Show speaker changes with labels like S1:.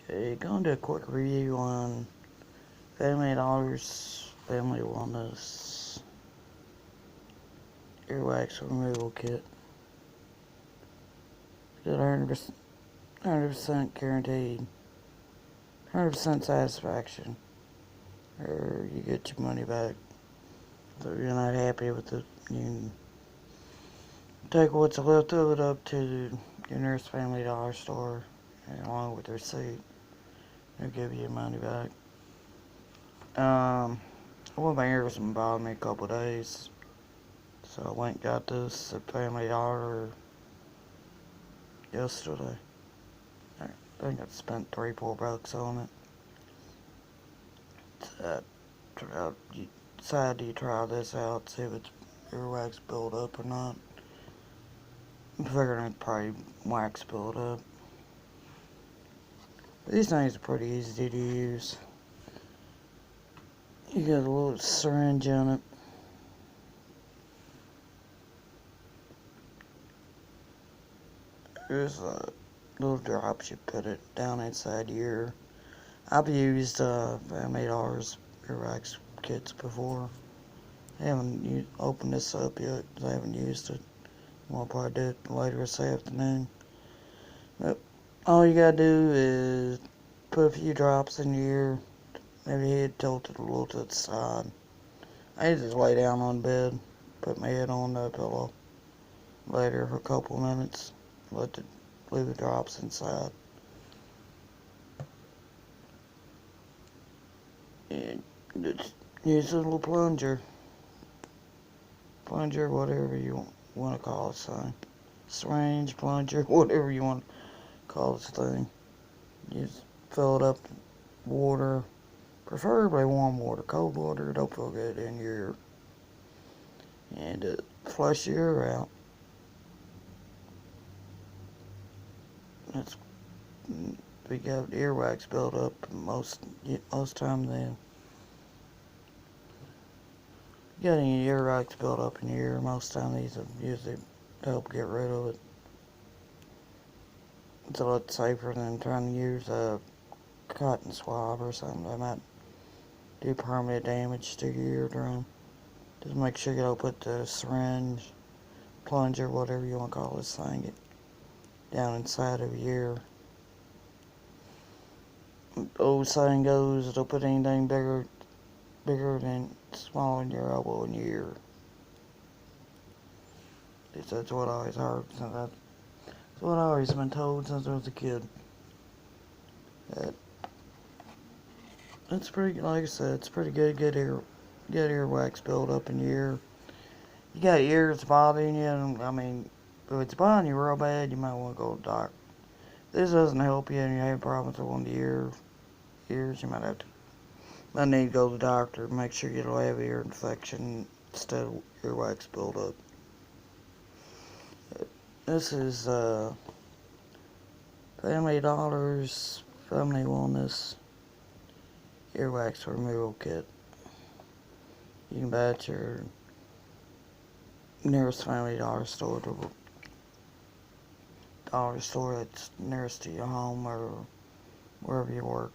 S1: Okay, going to do a quick review on Family Dollar's Family Wellness Earwax Removal Kit. Get 100% guaranteed, 100% satisfaction, or you get your money back. So if you're not happy with it, you can take what's left of it up to your nearest Family Dollar store, and along with the receipt, they'll give you your money back. Well, my ears been bothering me a couple of days, so I went and got this at Family Dollar yesterday. I think I spent $3-4 on it. Decided to try this out, see if it's earwax build up or not. I'm figuring it's probably wax build up. These things are pretty easy to use. You got a little syringe in it. There's little drops you put it down inside your ear. I've used Family Dollar's earwax kits before. I haven't opened this up yet because I haven't used it. I'll probably do it later this afternoon. But all you gotta do is put a few drops in your ear, maybe head tilted a little to the side. I just lay down on the bed, put my head on the pillow, lay there for a couple of minutes, leave the drops inside. And just use a little plunger, whatever you want to call this thing. Syringe, plunger, whatever you want to call this thing. Just fill it up with water, preferably warm water. Cold water don't feel good in your ear. And flush your ear out. That's we got earwax built up most time. Then getting earwax built up in your ear, most time these will usually help get rid of it. It's a lot safer than trying to use a cotton swab or something that might do permanent damage to your eardrum. Just make sure you don't put the syringe, plunger, whatever you want to call this thing, down inside of your ear. The old saying goes, don't put anything bigger than smaller than your elbow in your ear. That's what I always heard. That's what I always been told since I was a kid. It's pretty, like I said, it's pretty good. Get earwax build up in your ear. You got ears bothering you, and I mean, if it's bothering you real bad, you might want to go to the doctor. If this doesn't help you and you have problems with one of the ears, you might need to go to the doctor. Make sure you don't have ear infection instead of earwax build up. This is Family Dollar's Family Wellness Earwax Removal Kit. You can buy it at your nearest Family Dollar store, that's nearest to your home or wherever you work.